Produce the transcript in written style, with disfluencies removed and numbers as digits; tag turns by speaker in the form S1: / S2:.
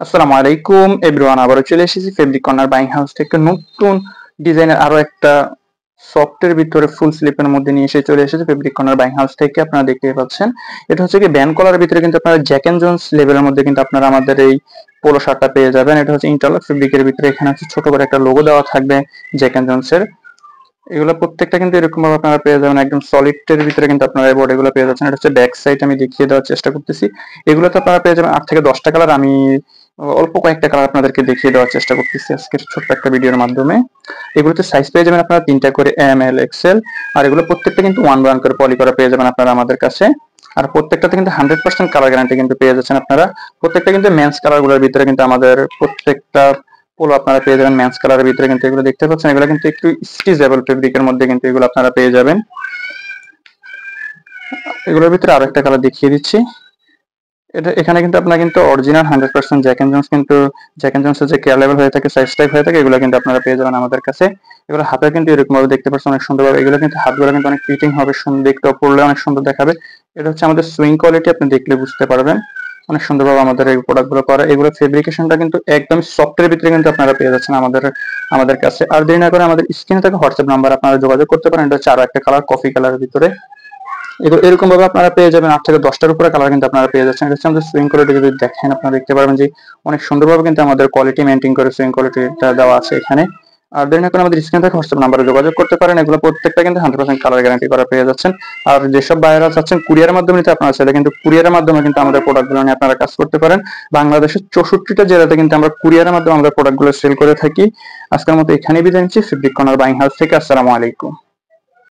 S1: আসসালামু আলাইকুম এভরিওয়ান, আবারও চলে এসেছি ফেব্রিক কর্নার বাইং হাউস থেকে নতুন ডিজাইনের আরো একটা সফটের ভিতরে ফুল স্লিপের মধ্যে নিয়ে চলে এসেছে ফেব্রিক কর্নার বাইং হাউস থেকে। আপনারা দেখতে পাচ্ছেন এটা হচ্ছে কি ব্যান্ড কলারের ভিতরে কিন্তু আপনারা জ্যাক এন্ড জোন্স লেভেলের মধ্যে কিন্তু আপনারা আমাদের এই পোলো শার্টটা পেয়ে যাবেন। এটা হচ্ছে ইন্টারলক ফেব্রিকের ভিতরে, এখানে হচ্ছে ছোট করে একটা লোগো দেওয়া থাকবে জ্যাক এন্ড জোন্স এর। এগুলো প্রত্যেকটা কিন্তু এরকম ভাবে আপনারা পেয়ে যাবেন, একদম সলিড এর ভিতরে কিন্তু আপনারা এই বডিগুলো পেয়ে যাচ্ছেন। এটা হচ্ছে ব্যাক সাইড, আমি দেখিয়ে দেওয়ার চেষ্টা করতেছি। এগুলোতে আপনারা পেয়ে যাবেন 8 থেকে 10টা কালার। আমি অল্প কয়েকটা কালার আপনাদেরকে দেখিয়ে দেওয়ার চেষ্টা করতেছি আজকের ছোট্ট একটা ভিডিওর মাধ্যমে। এগুলোতে সাইজ পেয়ে যাবেন আপনারা 3টা করে এম এল এক্সেল, আর এগুলো প্রত্যেকটা কিন্তু 1 বাই 1 করে পলি করা পেয়ে যাবেন আপনারা আমাদের কাছে। আর প্রত্যেকটাতে কিন্তু 100% কালার গ্যারান্টি কিন্তু পেয়ে যাচ্ছেন আপনারা। প্রত্যেকটা কিন্তু মেন্স কালার গুলোর ভিতরে কিন্তু আমাদের প্রত্যেকটা পোলো আপনারা পেয়ে যাবেন মেন্স কালারের ভিতরে। কিন্তু এগুলো দেখতে পাচ্ছেন, এগুলো কিন্তু একটু স্টিচেবল ফেব্রিকের মধ্যে কিন্তু এগুলো আপনারা পেয়ে যাবেন। এগুলোর ভিতরে আরো একটা কালার দেখিয়ে দিচ্ছি। এখানে কিন্তু আপনারা কিন্তু অরিজিনাল 100% জ্যাক এন্ড জোন্স, কিন্তু জ্যাক এন্ড জোন্সের যে কেয়ার লেভেল হয়ে থাকে, সাইজ টাইপ হয়ে থাকে, এগুলো কিন্তু আপনারা পেয়ে যাবেন আমাদের কাছে। এগুলো হাতে কিন্তু এরকম ভাবে দেখতে পাচ্ছেন অনেক সুন্দরভাবে। এগুলো কিন্তু হাতগুলো কিন্তু অনেক ফিটিং হবে, সুন্দর দেখতে, পরলে অনেক সুন্দর দেখাবে। এটা হচ্ছে আমাদের সুইং কোয়ালিটি, আপনি দেখলে বুঝতে পারবেন অনেক সুন্দরভাবে আমাদের এই প্রোডাক্টগুলো করা। এগুলো ফেব্রিকেশনটা কিন্তু একদম সফটের ভিতরে কিন্তু আপনারা পেয়ে যাচ্ছেন আমাদের কাছে। আর দেরি না করে আমাদের স্ক্রিনে থাকা হোয়াটসঅ্যাপ নাম্বার আপনারা যোগাযোগ করতে পারেন। এটা হচ্ছে আরো একটা কালার, কফি কালারের ভিতরে। এরকম ভাবে আপনারা পেয়ে যাবেন 8 থেকে 10টার উপরে কালার কিন্তু আপনারা পেয়ে যাচ্ছেন। এটা হচ্ছে আমাদের সুইং কোয়ালিটি, যদি দেখেন আপনারা দেখতে পারবেন যে অনেক সুন্দরভাবে কিন্তু আমাদের কোয়ালিটি মেইনটেইন করে সুইং কোয়ালিটিটা দেওয়া আছে এখানে। আর দেরি না করে আমাদের স্ক্রিনে থাকা হোয়াটসঅ্যাপ নাম্বারে যোগাযোগ করতে পারেন। এগুলো প্রত্যেকটা কিন্তু 100% কালার গ্যারান্টি করা পেয়ে যাচ্ছেন। আর যেসব বাইরেরা চাচ্ছেন কুরিয়ারের মাধ্যমে নিতে, আপনারা চাইলে কিন্তু কুরিয়ারের মাধ্যমে কিন্তু আমাদের প্রোডাক্টগুলো নিয়ে আপনারা কাজ করতে পারেন। বাংলাদেশের 64টা জেলাতে কিন্তু আমরা কুরিয়ারের মাধ্যমে আমাদের প্রোডাক্টগুলো সেল করে থাকি। আজকের মতো এখানেই বিদায় নিচ্ছি ফেব্রিক কর্নার বাইং হাউস থেকে। আসসালামু আলাইকুম।